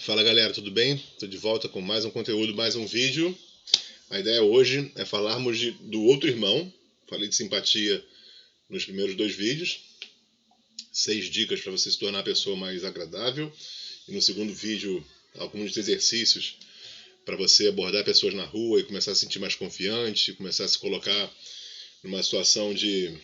Fala galera, tudo bem? Estou de volta com mais um conteúdo, mais um vídeo. A ideia hoje é falarmos do outro irmão. Falei de simpatia nos primeiros 2 vídeos. 6 dicas para você se tornar a pessoa mais agradável. E no segundo vídeo, alguns exercícios para você abordar pessoas na rua e começar a se sentir mais confiante, começar a se colocar numa situação de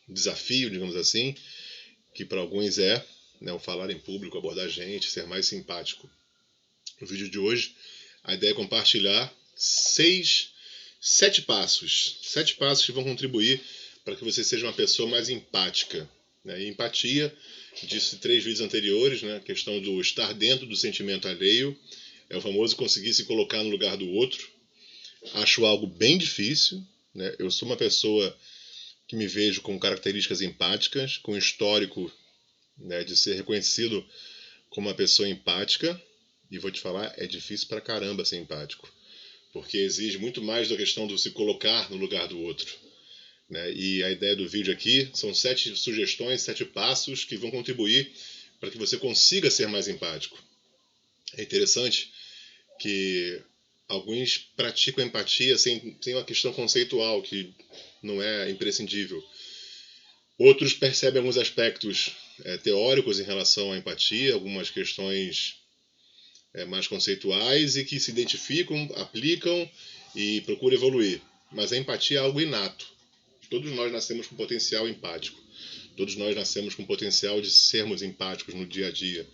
desafio, digamos assim, que para alguns é, né, o falar em público, abordar gente, ser mais simpático. No vídeo de hoje, a ideia é compartilhar 7 passos. 7 passos que vão contribuir para que você seja uma pessoa mais empática. E empatia, disse 3 vídeos anteriores, né, a questão do estar dentro do sentimento alheio, é o famoso conseguir se colocar no lugar do outro. Acho algo bem difícil, né? Eu sou uma pessoa que me vejo com características empáticas, com histórico, né, de ser reconhecido como uma pessoa empática. E vou te falar, é difícil pra caramba ser empático, porque exige muito mais da questão do se colocar no lugar do outro, né? E a ideia do vídeo aqui são 7 sugestões, 7 passos que vão contribuir para que você consiga ser mais empático. É interessante que alguns praticam empatia sem uma questão conceitual, que não é imprescindível. Outros percebem alguns aspectos teóricos em relação à empatia, algumas questões mais conceituais e que se identificam, aplicam e procuram evoluir. Mas a empatia é algo inato. Todos nós nascemos com potencial empático. Todos nós nascemos com potencial de sermos empáticos no dia a dia.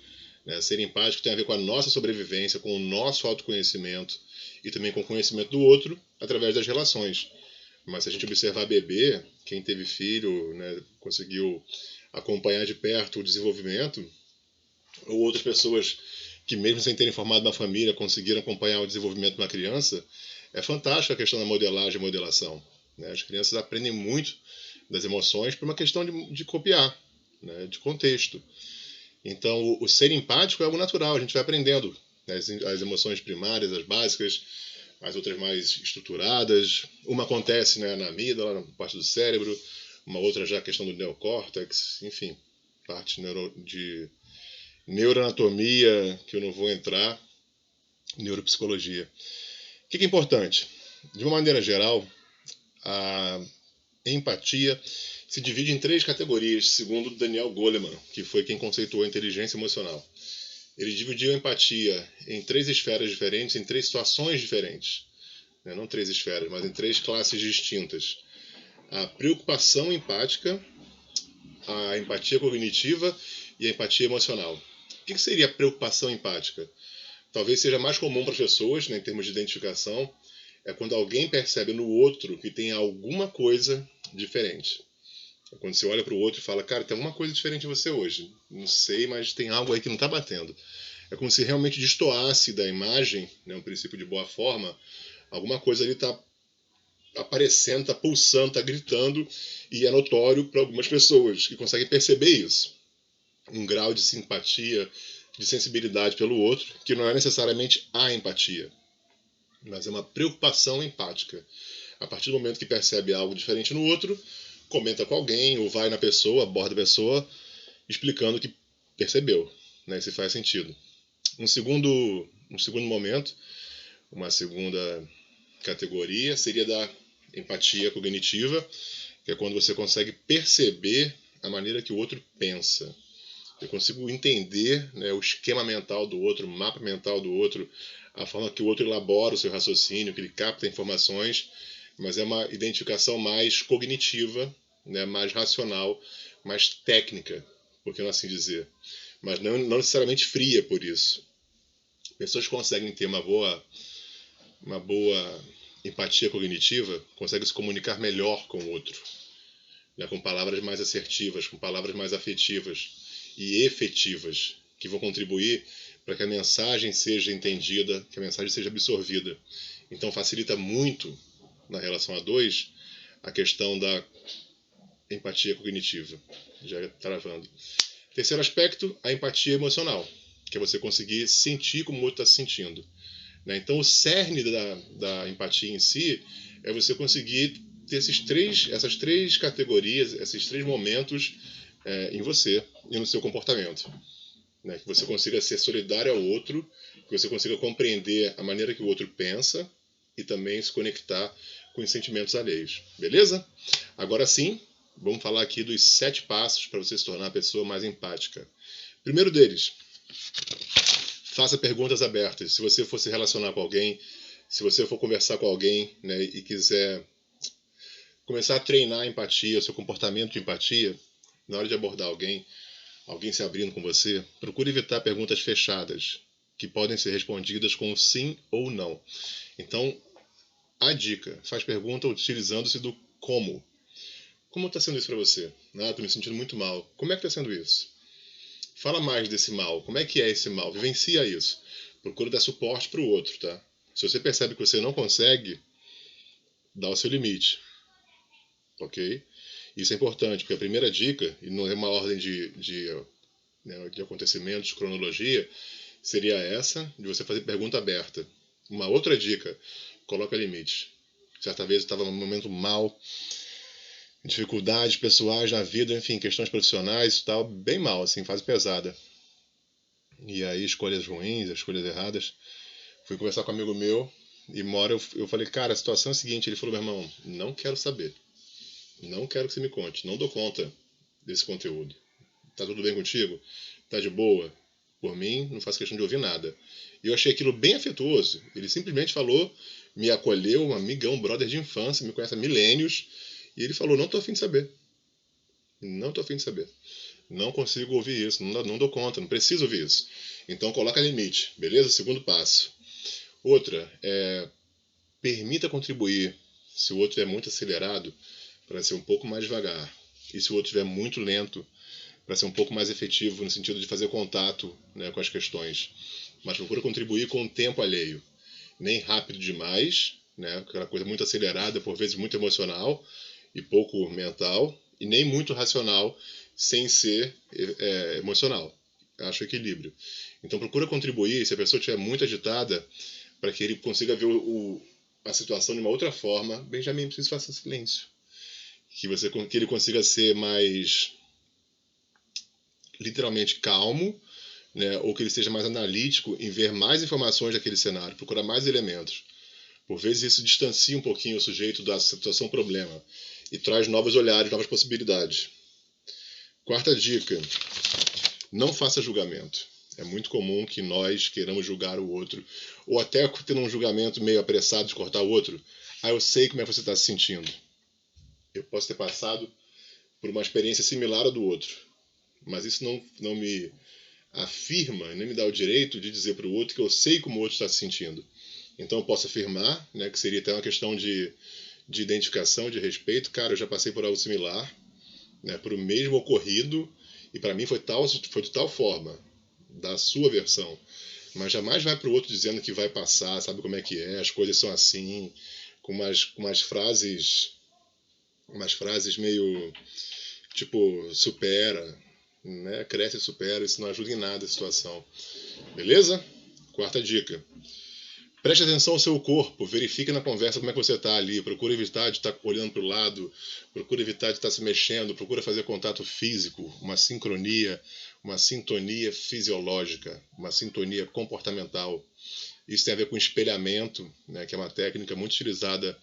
Ser empático tem a ver com a nossa sobrevivência, com o nosso autoconhecimento e também com o conhecimento do outro através das relações. Mas se a gente observar bebê, quem teve filho, né, conseguiu acompanhar de perto o desenvolvimento, ou outras pessoas que mesmo sem terem formado uma família conseguiram acompanhar o desenvolvimento de uma criança, é fantástica a questão da modelagem e modelação. As crianças aprendem muito das emoções por uma questão de copiar, né, de contexto. Então, o ser empático é algo natural, a gente vai aprendendo, né, as emoções primárias, as básicas, as outras mais estruturadas. Uma acontece, né, na amígdala, na parte do cérebro, uma outra já a questão do neocórtex, enfim, parte de neuroanatomia, que eu não vou entrar, neuropsicologia. O que é importante? De uma maneira geral, a empatia se divide em 3 categorias, segundo Daniel Goleman, que foi quem conceituou a inteligência emocional. Ele dividiu a empatia em 3 esferas diferentes, em 3 situações diferentes. Não 3 esferas, mas em 3 classes distintas. A preocupação empática, a empatia cognitiva e a empatia emocional. O que seria a preocupação empática? Talvez seja mais comum para as pessoas, né, em termos de identificação, é quando alguém percebe no outro que tem alguma coisa diferente. É quando você olha para o outro e fala, cara, tem alguma coisa diferente em você hoje. Não sei, mas tem algo aí que não está batendo. É como se realmente destoasse da imagem, né, um princípio de boa forma, alguma coisa ali está aparecendo, está pulsando, está gritando, e é notório para algumas pessoas que conseguem perceber isso. Um grau de simpatia, de sensibilidade pelo outro, que não é necessariamente a empatia, mas é uma preocupação empática. A partir do momento que percebe algo diferente no outro, comenta com alguém, ou vai na pessoa, aborda a pessoa, explicando que percebeu, né, se faz sentido. Um segundo momento, uma segunda categoria, seria da empatia cognitiva, que é quando você consegue perceber a maneira que o outro pensa. Eu consigo entender, né, o esquema mental do outro, o mapa mental do outro, a forma que o outro elabora o seu raciocínio, que ele capta informações, mas é uma identificação mais cognitiva, né, mais racional, mais técnica, por que não assim dizer. Mas não necessariamente fria por isso. Pessoas que conseguem ter uma boa empatia cognitiva conseguem se comunicar melhor com o outro, né, com palavras mais assertivas, com palavras mais afetivas e efetivas, que vão contribuir para que a mensagem seja entendida, que a mensagem seja absorvida. Então facilita muito, na relação a 2, a questão da empatia cognitiva. Já travando. Terceiro aspecto, a empatia emocional, que é você conseguir sentir como o outro está se sentindo. Então o cerne da empatia em si é você conseguir ter essas três categorias, esses 3 momentos em você e no seu comportamento. né? Que você consiga ser solidário ao outro, que você consiga compreender a maneira que o outro pensa e também se conectar com os sentimentos alheios. Beleza? Agora sim, vamos falar aqui dos 7 passos para você se tornar a pessoa mais empática. Primeiro deles, faça perguntas abertas. Se você for se relacionar com alguém, se você for conversar com alguém, né, e quiser começar a treinar a empatia, o seu comportamento de empatia, na hora de abordar alguém se abrindo com você, procure evitar perguntas fechadas, que podem ser respondidas com sim ou não. Então, a dica, faz pergunta utilizando-se do como. Como está sendo isso para você? Ah, estou me sentindo muito mal. Como é que está sendo isso? Fala mais desse mal. Como é que é esse mal? Vivencia isso. Procura dar suporte para o outro, tá? Se você percebe que você não consegue, dá o seu limite. Ok? Isso é importante, porque a primeira dica, e não é uma ordem de acontecimentos, cronologia, seria essa, de você fazer pergunta aberta. Uma outra dica, coloca limite. Certa vez eu estava num momento mal, dificuldades pessoais na vida, enfim, questões profissionais e tal, bem mal, assim, fase pesada. E aí, escolhas ruins, escolhas erradas. Fui conversar com um amigo meu, e uma hora eu falei, cara, a situação é a seguinte. Ele falou, meu irmão, não quero saber. Não quero que você me conte. Não dou conta desse conteúdo. Tá tudo bem contigo? Tá de boa? Por mim, não faço questão de ouvir nada. E eu achei aquilo bem afetuoso. Ele simplesmente falou, me acolheu, um amigão, um brother de infância, me conhece há milênios. E ele falou, não tô afim de saber. Não tô afim de saber. Não consigo ouvir isso. Não dou conta. Não preciso ouvir isso. Então coloca limite. Beleza? Segundo passo. Outra, permita contribuir. Se o outro é muito acelerado, para ser um pouco mais devagar. E se o outro estiver muito lento, para ser um pouco mais efetivo no sentido de fazer contato, né, com as questões. Mas procura contribuir com o tempo alheio. Nem rápido demais, né, aquela coisa muito acelerada, por vezes muito emocional e pouco mental, e nem muito racional, sem ser emocional. Acho equilíbrio. Então procura contribuir, se a pessoa estiver muito agitada, para que ele consiga ver a situação de uma outra forma. Benjamin, preciso fazer silêncio. Que ele consiga ser mais literalmente calmo, né, ou que ele seja mais analítico em ver mais informações daquele cenário, procurar mais elementos. Por vezes isso distancia um pouquinho o sujeito da situação problema e traz novos olhares, novas possibilidades. Quarta dica, não faça julgamento. É muito comum que nós queiramos julgar o outro, ou até tendo um julgamento meio apressado de cortar o outro. Ah, eu sei como é que você está se sentindo. Eu posso ter passado por uma experiência similar à do outro, mas isso não me afirma, nem me dá o direito de dizer para o outro que eu sei como o outro está se sentindo. Então eu posso afirmar, né, que seria até uma questão de identificação, de respeito. Cara, eu já passei por algo similar, né, por o mesmo ocorrido, e para mim foi de tal forma, da sua versão. Mas jamais vai para o outro dizendo que vai passar, sabe como é que é, as coisas são assim, com umas frases meio tipo, supera, né? Cresce e supera, isso não ajuda em nada a situação. Beleza? Quarta dica. Preste atenção ao seu corpo, verifique na conversa como é que você está ali, procura evitar de estar olhando para o lado, procura evitar de estar se mexendo, procura fazer contato físico, uma sincronia, uma sintonia fisiológica, uma sintonia comportamental. Isso tem a ver com espelhamento, né, que é uma técnica muito utilizada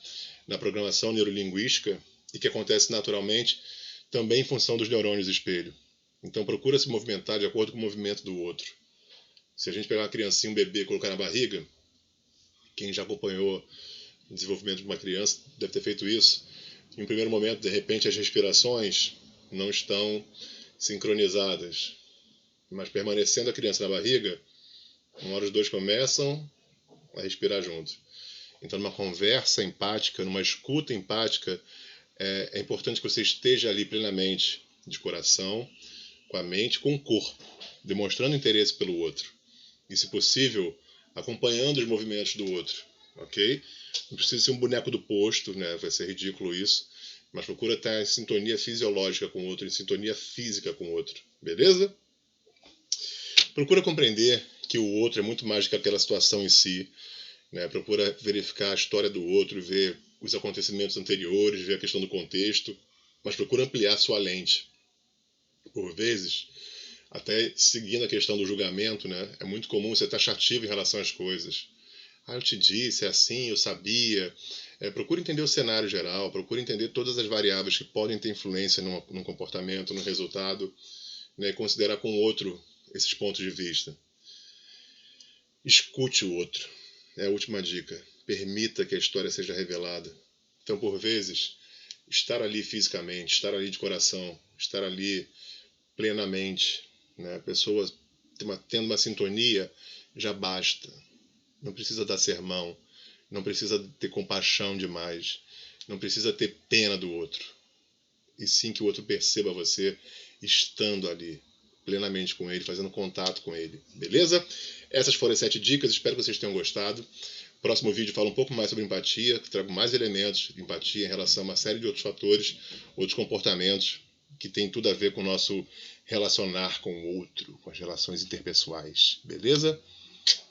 na programação neurolinguística e que acontece naturalmente também em função dos neurônios espelho. Então procura se movimentar de acordo com o movimento do outro. Se a gente pegar uma criancinha, um bebê e colocar na barriga, quem já acompanhou o desenvolvimento de uma criança deve ter feito isso. Em um primeiro momento, de repente, as respirações não estão sincronizadas. Mas permanecendo a criança na barriga, uma hora os dois começam a respirar junto. Então, numa conversa empática, numa escuta empática, é importante que você esteja ali plenamente, de coração, com a mente, com o corpo, demonstrando interesse pelo outro. E, se possível, acompanhando os movimentos do outro, ok? Não precisa ser um boneco do posto, né? Vai ser ridículo isso, mas procura estar em sintonia fisiológica com o outro, em sintonia física com o outro, beleza? Procura compreender que o outro é muito mais do que aquela situação em si, né? Procura verificar a história do outro, ver os acontecimentos anteriores, ver a questão do contexto, mas procura ampliar sua lente. Por vezes, Até seguindo a questão do julgamento, né? É muito comum ser taxativo em relação às coisas. Eu te disse, é assim, eu sabia. Procure entender o cenário geral, procure entender todas as variáveis que podem ter influência num comportamento, no resultado, né? E considerar com o outro esses pontos de vista. Escute o outro. É a última dica. Permita que a história seja revelada. Então, por vezes, estar ali fisicamente, estar ali de coração, estar ali plenamente, né? A pessoa tendo uma sintonia, já basta. Não precisa dar sermão, não precisa ter compaixão demais, não precisa ter pena do outro. E sim que o outro perceba você estando ali, plenamente com ele, fazendo contato com ele. Beleza? Essas foram as 7 dicas, espero que vocês tenham gostado. Próximo vídeo fala um pouco mais sobre empatia, trago mais elementos de empatia em relação a uma série de outros fatores, outros comportamentos que tem tudo a ver com o nosso relacionar com o outro, com as relações interpessoais. Beleza?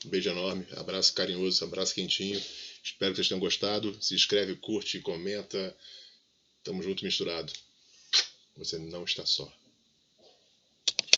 Um beijo enorme, abraço carinhoso, abraço quentinho. Espero que vocês tenham gostado. Se inscreve, curte, comenta. Tamo junto, misturado. Você não está só.